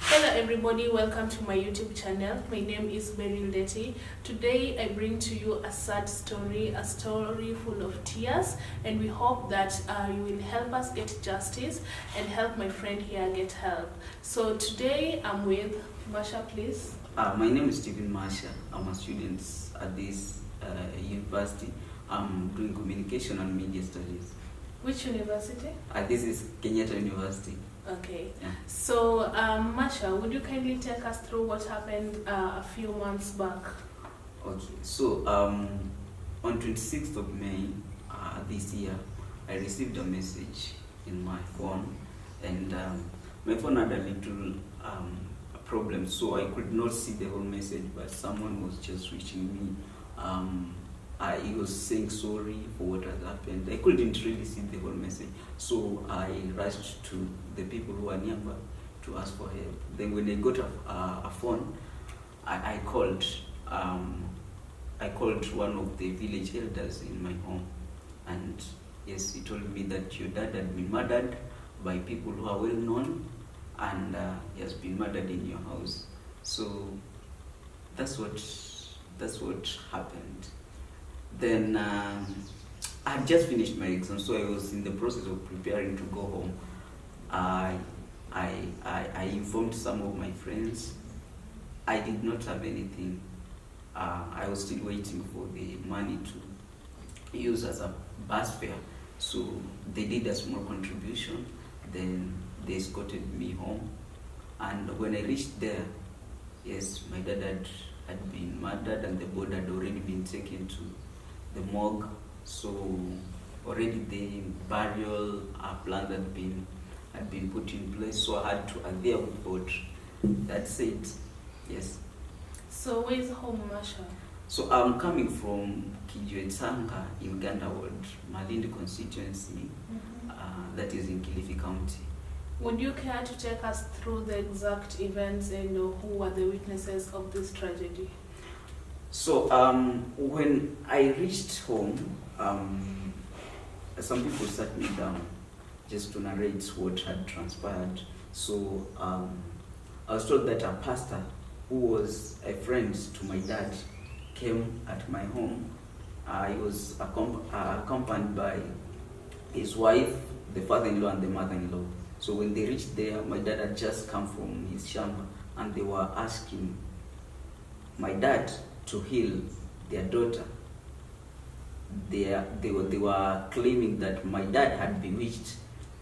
Hello everybody, welcome to my YouTube channel. My name is Beryl Deti. Today I bring to you a sad story, a story full of tears, and we hope that you will help us get justice and help my friend here get help. So today I'm with Masha, please. My name is Stephen Masha. I'm a student at this university. I'm doing communication and media studies. Which university? This is Kenyatta University. Okay. Yeah. So Masha, would you kindly take us through what happened a few months back? Okay. So on 26th of May this year, I received a message in my phone, and my phone had a little problem, so I could not see the whole message, but someone was just reaching me. He was saying sorry for what had happened. I couldn't really see the whole message, so I rushed to the people who were nearby to ask for help. Then when I got a phone, I called one of the village elders in my home, and yes, he told me that your dad had been murdered by people who are well known, and he has been murdered in your house. So that's what happened. Then I had just finished my exam, so I was in the process of preparing to go home. I informed some of my friends. I did not have anything. I was still waiting for the money to use as a bus fare, so they did a small contribution. Then they escorted me home, and when I reached there, yes, my dad had been murdered, and the body had already been taken to the morgue. So already the burial plan had been put in place. So I had to adhere with what that said. Yes. So where is home, Masha? So I'm coming from Kijwetsanga in Uganda Ward, Malindi constituency. That is in Kilifi County. Would you care to take us through the exact events and who were the witnesses of this tragedy? So when I reached home, some people sat me down just to narrate what had transpired. So I was told that a pastor who was a friend to my dad came at my home. He was accompanied by his wife, the father-in-law, and the mother-in-law. So when they reached there, my dad had just come from his shamba, and they were asking my dad to heal their daughter. They were claiming that my dad had bewitched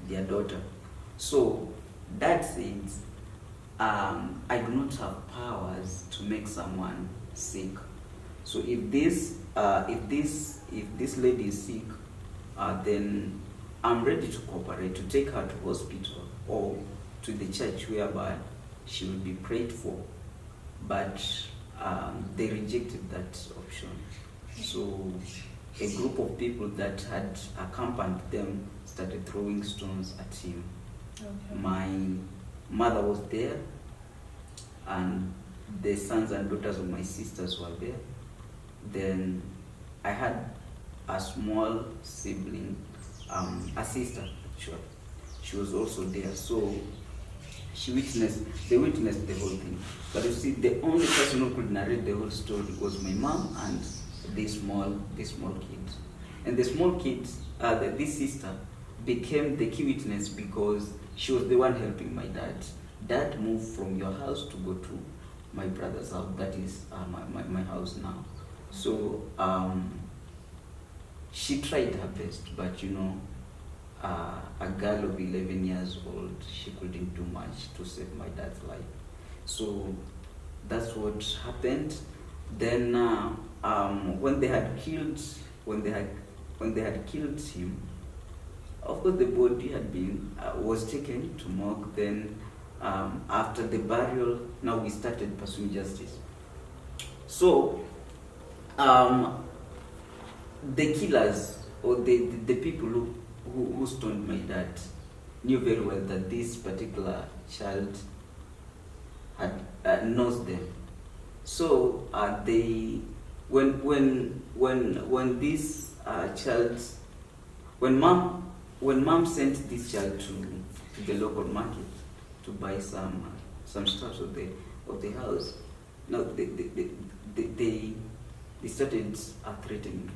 their daughter. So dad said, I do not have powers to make someone sick. So if this lady is sick, then I'm ready to cooperate, to take her to hospital or to the church whereby she will be prayed for. But they rejected that option. So a group of people that had accompanied them started throwing stones at him. Okay. My mother was there, and the sons and daughters of my sisters were there. Then I had a small sibling, a sister actually. She was also there. So they witnessed the whole thing. But you see, the only person who could narrate the whole story was my mom and this small kid. And the small kid, this sister, became the key witness because she was the one helping my dad. Dad moved from your house to go to my brother's house. That is my house now. So she tried her best, but a girl of 11 years old, she couldn't do much to save my dad's life. So that's what happened. Then when they had killed him, of course the body had been was taken to morgue. Then after the burial, now we started pursuing justice. So the killers, or the people who stoned my dad, knew very well that this particular child had knows them. So when this child, when mom sent this child to the local market to buy some some stuff of the house. Now they started threatening.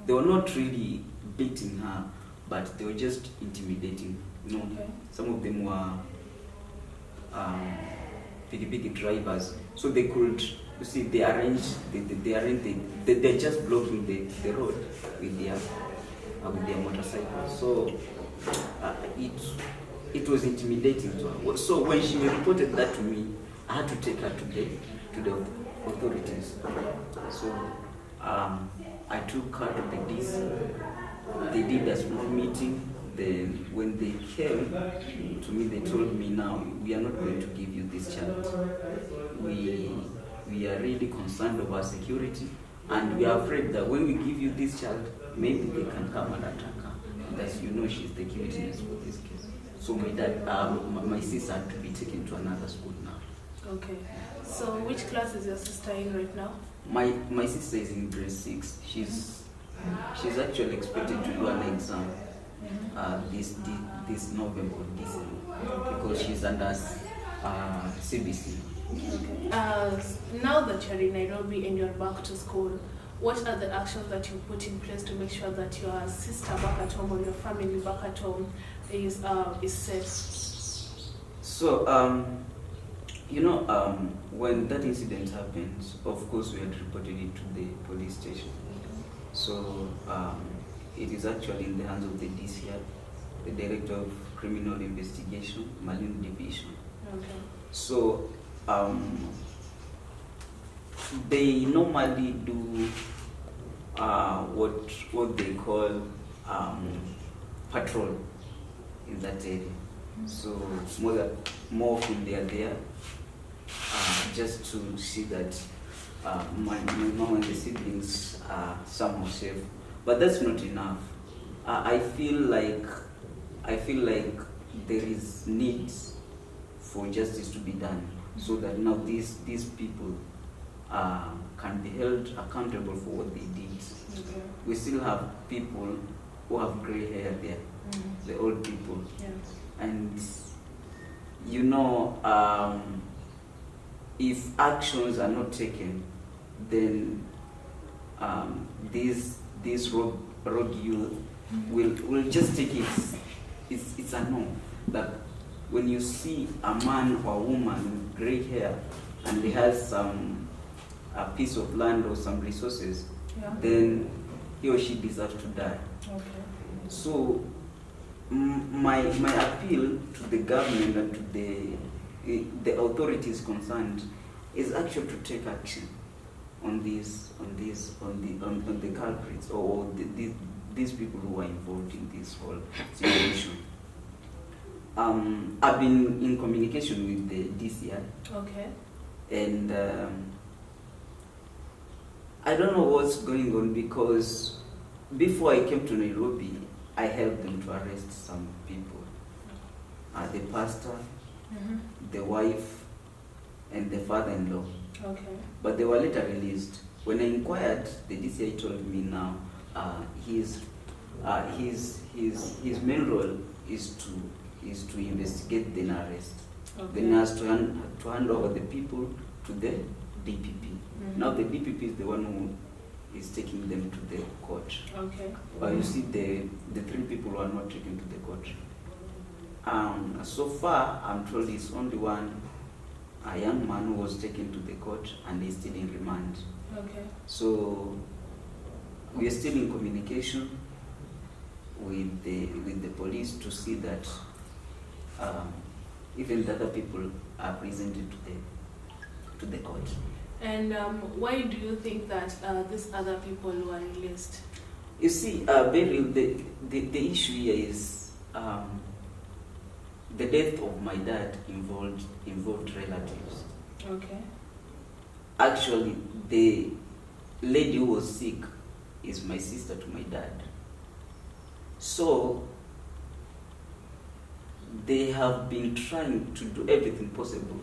They were not really beating her, but they were just intimidating. You know, Okay. some of them were big drivers, so they could. You see, they they're just blocking the road with their motorcycles. So it was intimidating to her. So when she reported that to me, I had to take her to the authorities. So I took her to the DC. They did a small meeting. Then when they came to me, they told me, now we are not going to give you this child. We are really concerned about security, and we are afraid that when we give you this child, maybe they can come and attack her. And as you know, she's the key witness for this case. So my dad, my sister had to be taken to another school now. Okay. So which class is your sister in right now? My sister is in grade 6. She's actually expected to do an exam this November or December, because she's under CBC. Okay. Now that you're in Nairobi and you're back to school, what are the actions that you put in place to make sure that your sister back at home or your family back at home is safe? So when that incident happened, of course we had reported it to the police station. So it is actually in the hands of the DCI, the Director of Criminal Investigation, Marine Division. Okay. So they normally do what they call patrol in that area. So more often they are there just to see that my mom and the siblings are somehow safe. But that's not enough. I feel like there is need for justice to be done, so that now these people can be held accountable for what they did. Okay. We We still have people who have gray hair there, the old people. Yes. And if actions are not taken, then this rogue youth will just take it. It's a no. That when you see a man or a woman with gray hair and he has a piece of land or some resources, then he or she deserves to die. Okay. So my appeal to the government and to the authorities concerned is actually to take action on the culprits or these people who are involved in this whole situation. I've been in communication with the DCI. Okay. And I don't know what's going on, because before I came to Nairobi, I helped them to arrest some people. The pastor, the wife, and the father-in-law. Okay. But they were later released. When I inquired, the DCI told me now his main role is to investigate the arrest. Okay. Then has to hand over the people to the DPP. Now the DPP is the one who is taking them to the court. Okay. But you see, the 3 people who are not taken to the court. So far, I'm told it's only a young man who was taken to the court and is still in remand. Okay. So we are still in communication with the police to see that even the other people are presented to the court. And why do you think that these other people were released? You see, Beryl, the issue here is the death of my dad involved relatives. Okay. Actually, the lady who was sick is my sister to my dad. So they have been trying to do everything possible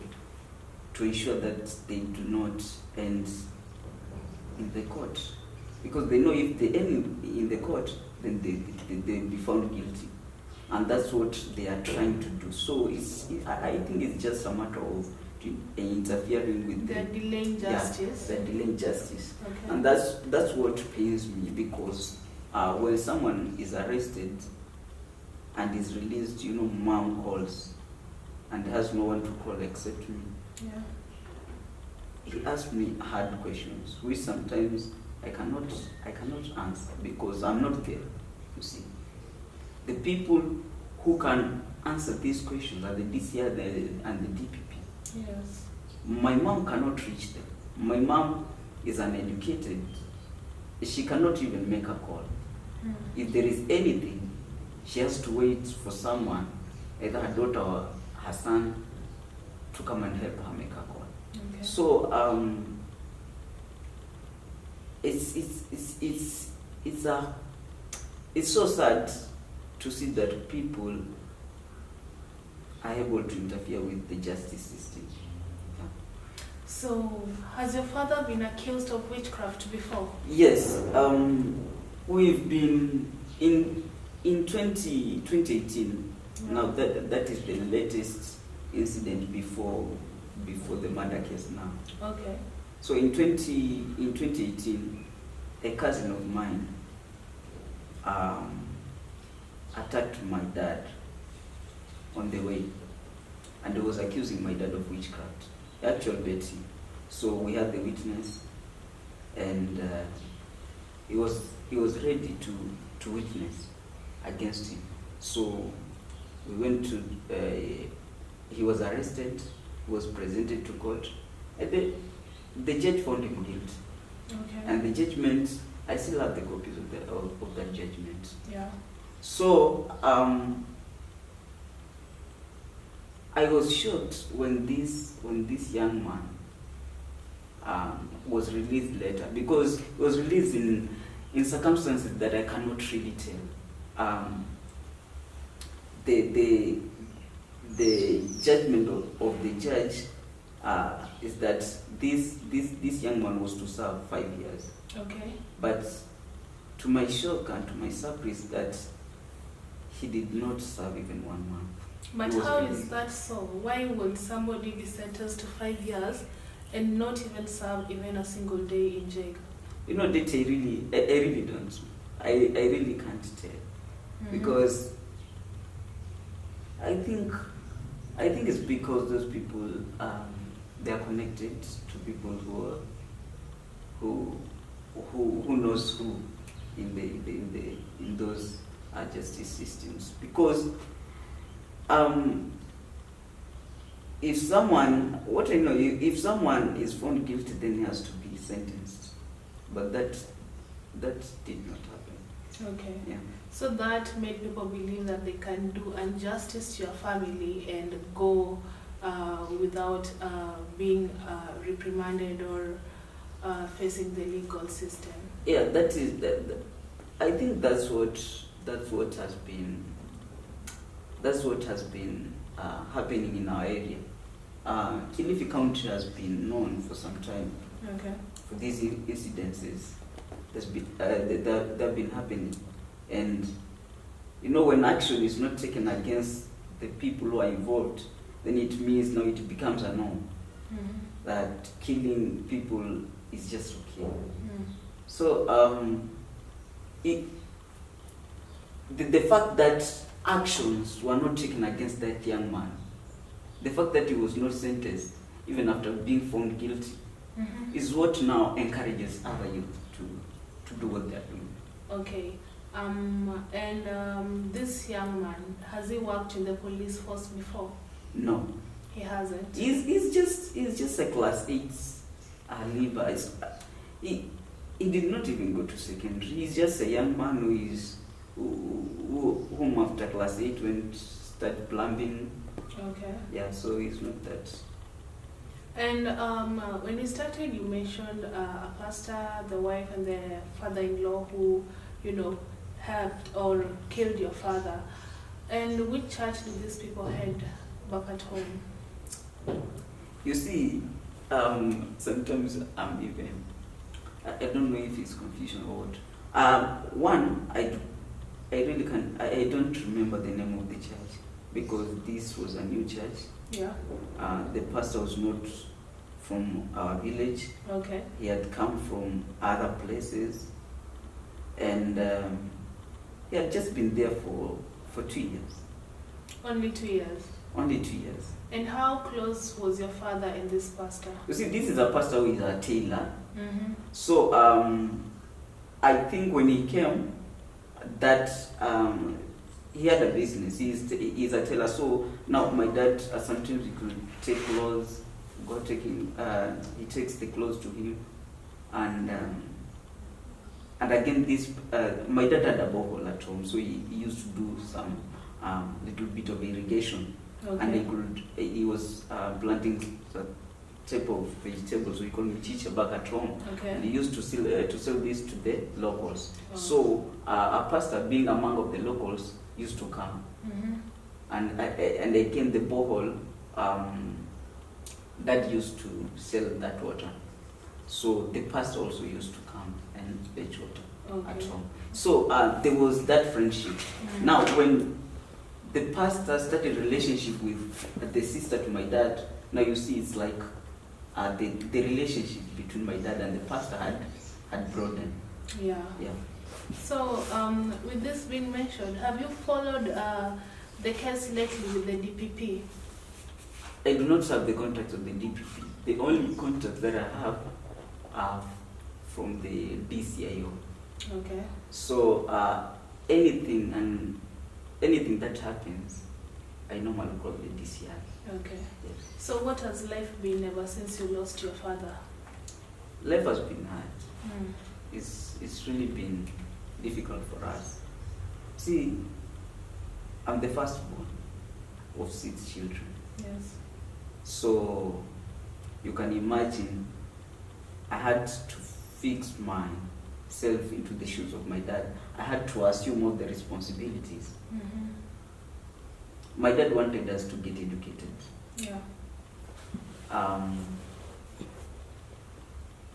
to ensure that they do not end in the court, because they know if they end in the court, then they'll be found guilty. and that's what they are trying to do. So I think it's just a matter of interfering with they're delaying justice. Yeah, they're delaying justice. Okay. And that's what pains me, because when someone is arrested and is released, mom calls and has no one to call except me. Yeah. He asked me hard questions, which sometimes I cannot answer because I'm not there. You see, the people who can answer these questions are the DCI and the DPP. Yes. My mom cannot reach them. My mom is uneducated. She cannot even make a call. If there is anything, she has to wait for someone, either her daughter or her son, to come and help her make a call. Okay. So it's so sad to see that people are able to interfere with the justice system. Yeah. So, has your father been accused of witchcraft before? Yes, we've been in 2018. Yeah. Now that is the latest incident before the murder case now. Okay. So in 2018, a cousin of mine attacked my dad on the way, and he was accusing my dad of witchcraft, actual betting. So we had the witness, and he was ready to witness against him. So we went to. He was arrested. He was presented to court. And the judge found him guilty. Okay. And the judgment, I still have the copies of that judgment. Yeah. So I was shocked when this young man was released later, because he was released in circumstances that I cannot really tell. The judgment of the judge is that this young man was to serve 5 years. Okay. But to my shock and to my surprise, that he did not serve even 1 month. But how is that so? Why would somebody be sentenced to 5 years and not even serve even a single day in jail? That I really don't. I really can't tell. Because I think it's because those people they are connected to people who knows who in those justice systems. Because if someone is found guilty, then he has to be sentenced. But that did not happen. Okay. Yeah. So that made people believe that they can do injustice to your family and go without being reprimanded or facing the legal system. Yeah, that is. I think that's what has been happening in our area. Kilifi County has been known for some time. Okay. For these incidences that have been happening. And when action is not taken against the people who are involved, then it means now it becomes a norm that killing people is just okay. So the fact that actions were not taken against that young man, the fact that he was not sentenced even after being found guilty, is what now encourages other youth to do what they're doing. Okay. And this young man, has he worked in the police force before? No. He hasn't? He's just a class 8 leaver. He did not even go to secondary. He's just a young man whom after class 8 went started plumbing. Okay. Yeah, so he's not that. And when you started, you mentioned a pastor, the wife, and the father-in-law who, helped or killed your father. And which church did these people head back at home? You see, sometimes I'm even, I don't know if it's confusion or what. One, I really can't. I don't remember the name of the church because this was a new church. Yeah. The pastor was not from our village. Okay. He had come from other places, and he had just been there for 2 years. Only 2 years. Only 2 years. And how close was your father and this pastor? You see, this is a pastor who is a tailor. Mm-hmm. So I think when he came, that he had a business. He's a tailor. So now my dad sometimes he could take clothes, he takes the clothes to him, and again this my dad had a borehole at home, so he used to do some little bit of irrigation. Okay. And he was planting a type of vegetables, so he called mchicha back at home. Okay. And he used to sell this to the locals. Oh. So a pastor, being among of the locals, used to come. Mm-hmm. And again the borehole, Dad used to sell that water. So the pastor also used to come and fetch water at home. So there was that friendship. Mm-hmm. Now when the pastor started a relationship with the sister to my dad, now you see it's like the relationship between my dad and the pastor had broadened. Yeah. Yeah. So with this being mentioned, have you followed the case lately with the DPP? I do not have the contact of the DPP. The only contact that I have are from the DCIO. Okay. So anything that happens, I normally call the DCI. Okay. Yes. So what has life been ever since you lost your father? Life has been hard. It's really been difficult for us. See, I'm the firstborn of 6 children. Yes. So you can imagine I had to fix myself into the shoes of my dad. I had to assume all the responsibilities. Mm-hmm. My dad wanted us to get educated. Yeah.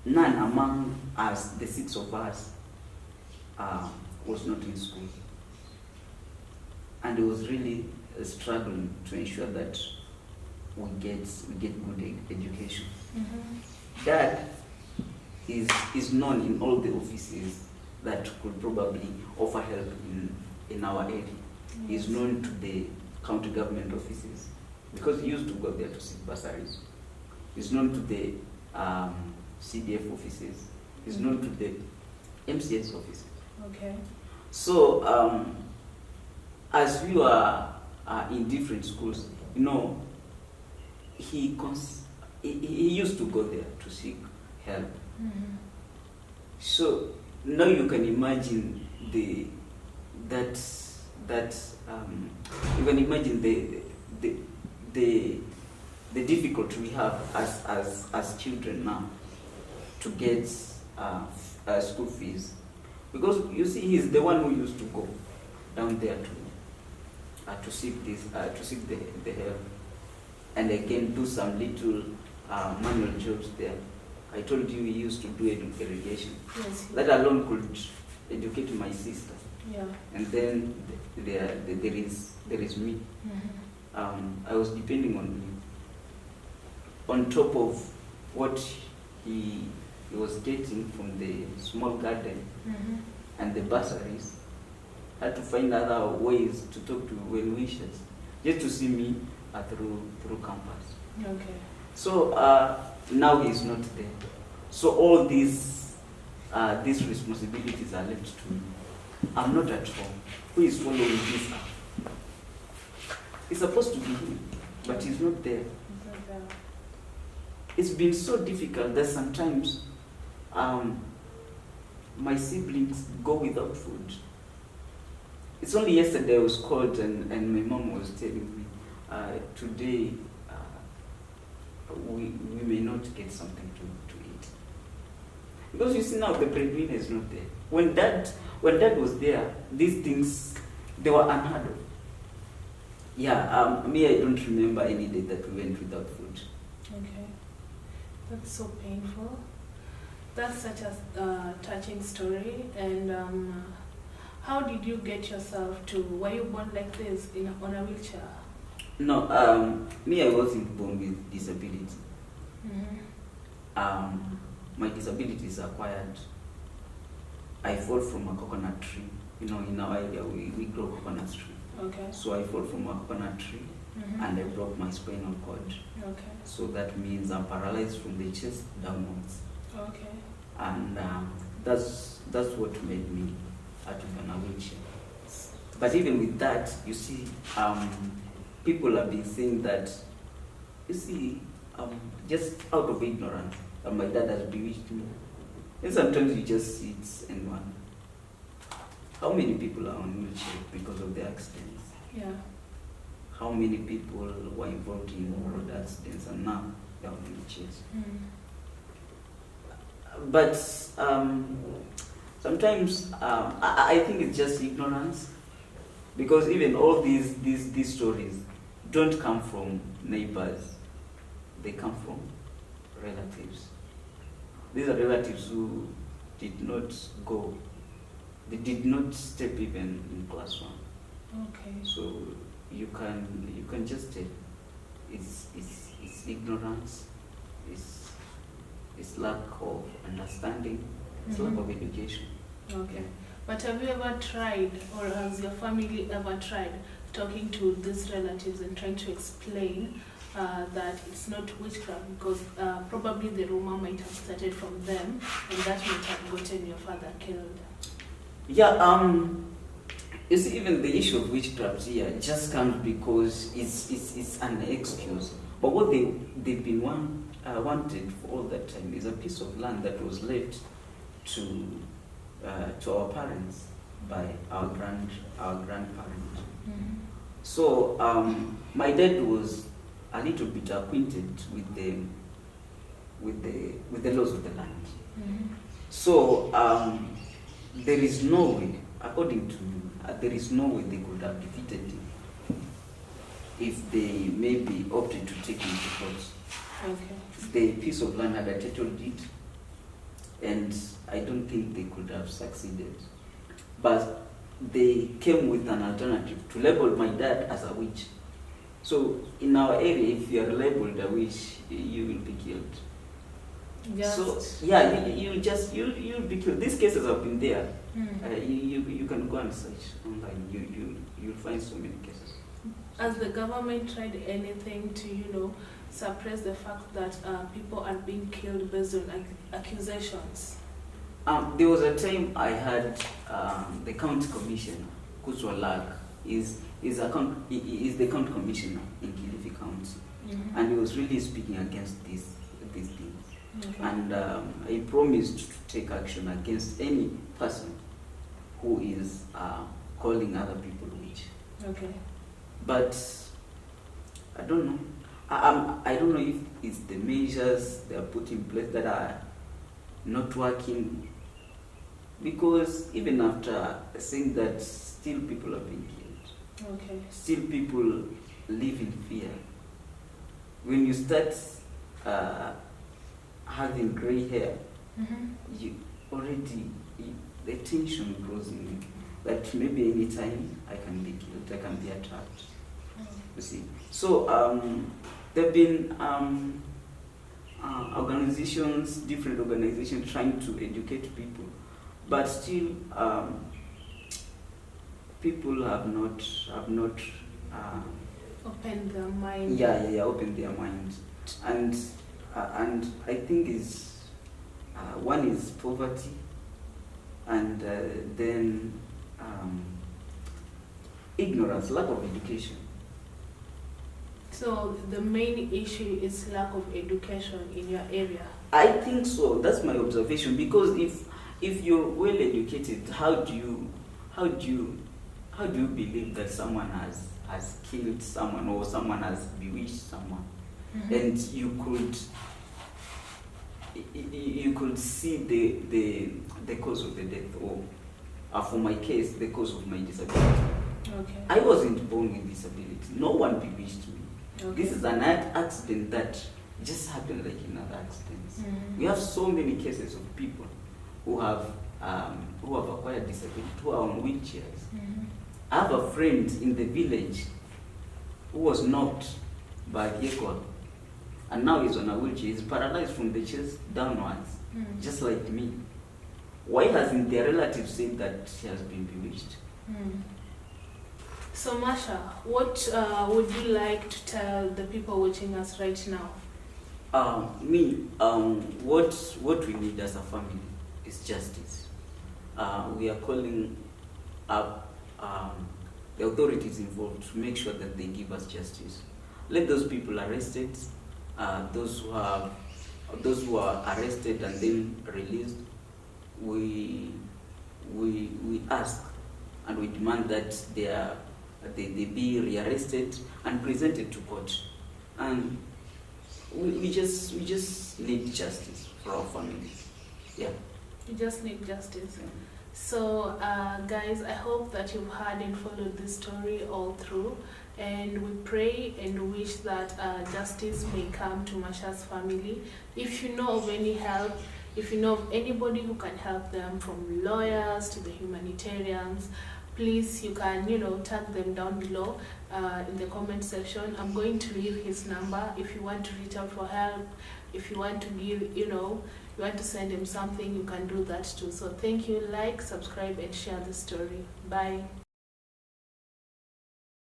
None among us, the 6 of us, was not in school. And it was really struggling to ensure that we get good education. Mm-hmm. Dad is known in all the offices that could probably offer help in our area. Yes. He's known to the county government offices because he used to go there to seek bursaries. He's known to the CDF offices. He's known to the MCS offices. Okay. So as we were in different schools, you know, he used to go there to seek help. Mm-hmm. So now you can imagine the difficulty we have as children now to get school fees, because you see he's the one who used to go down there to seek the help, and again do some little manual jobs there. I told you he used to do irrigation. Yes. That alone could educate my sister. Yeah. And then there is me. Mm-hmm. I was depending on him. On top of what he was getting from the small garden Mm-hmm. and the bursaries, I had to find other ways to talk to well-wishers, just to see me through campus. Okay. So now he's not there. So all these responsibilities are left to me. I'm not at home. Who is following this up? It's supposed to be him, but he's not there. It's been so difficult that sometimes my siblings go without food. It's only yesterday I was called and my mom was telling me, today we may not get something to eat. Because you see now the breadwinner is not there. When dad was there, these things, they were unheard of. Yeah, me, I don't remember any day that we went without food. Okay. That's so painful. That's such a touching story. And How did you get yourself to, were you born like this on a wheelchair? No, me, I wasn't born with disability. My disability is acquired. I fall from a coconut tree. You know, in our area, we grow coconut tree. Okay. So I fall from a coconut tree and I broke my spinal cord. Okay. So that means I'm paralyzed from the chest downwards. Okay. And that's what made me out of an wheelchair. But even with that, you see, people have been saying that, you see, just out of ignorance, my dad has bewitched me. And sometimes you just sit and wonder, how many people are on wheelchair because of the accidents? Yeah. How many people were involved in road accidents and now they're on wheelchairs? But sometimes I think it's just ignorance, because even all these stories don't come from neighbors, they come from relatives. These are relatives who did not go, they did not step even in class 1. Okay. So you can just tell it's ignorance, it's lack of understanding, it's lack of education. Okay. But have you ever tried, or has your family ever tried talking to these relatives and trying to explain that it's not witchcraft, because probably the rumor might have started from them and that might have gotten your father killed? Yeah, you see, even the issue of witchcraft here just comes because it's an excuse. But what they've been wanted for all that time is a piece of land that was left to our parents by our grandparents. So my dad was a little bit acquainted with the laws of the land. So there is no way, according to me, there is no way they could have defeated him if they maybe opted to take him to court. Okay. The piece of land had a title deed, and I don't think they could have succeeded. But they came with an alternative to label my dad as a witch. So in our area, if you are labeled a witch, you will be killed. So yeah, you'll be killed. These cases have been there. You can go and search online. You'll find so many cases. Has the government tried anything to, suppress the fact that people are being killed based on accusations? There was a time I had the county commissioner, Kuzwalag, is the county commissioner in Kilifi County, and he was really speaking against these things. Okay. And he promised to take action against any person who is calling other people witch. Okay. But I don't know. I don't know if it's the measures they are put in place that are not working, because even after saying that, still people are being killed. Okay. Still people live in fear. When you start having gray hair, you already, the tension grows in you. That maybe any time I can be killed, I can be attacked. You see. So there have been organizations, different organizations trying to educate people, but still people have not opened their mind. Yeah, opened their mind, and I think is one is poverty, and then ignorance, lack of education. So the main issue is lack of education in your area? I think so. That's my observation. Because if you're well educated, how do you believe that someone has killed someone or someone has bewitched someone, and you could see the cause of the death, or for my case, the cause of my disability. Okay. I wasn't born with disability. No one bewitched me. Okay. This is an accident that just happened like in other accidents. We have so many cases of people who have who have acquired disability, who are on wheelchairs. Mm-hmm. I have a friend in the village who was knocked by a vehicle, and now he's on a wheelchair. He's paralyzed from the chest downwards, just like me. Why hasn't their relative said that she has been bewitched? So Masha, what would you like to tell the people watching us right now? What we need as a family is justice. We are calling up the authorities involved to make sure that they give us justice. Let those people arrested, those who are arrested and then released. We ask and we demand that they be rearrested and presented to court. And we just need justice for our families. Yeah. You just need justice. So guys, I hope that you've heard and followed this story all through, and we pray and wish that justice may come to Masha's family. If you know of any help, if you know of anybody who can help them, from lawyers to the humanitarians, please, you can, tag them down below in the comment section. I'm going to leave his number if you want to reach out for help. If you want to give, you want to send him something, you can do that too. So thank you. Like, subscribe, and share the story. Bye.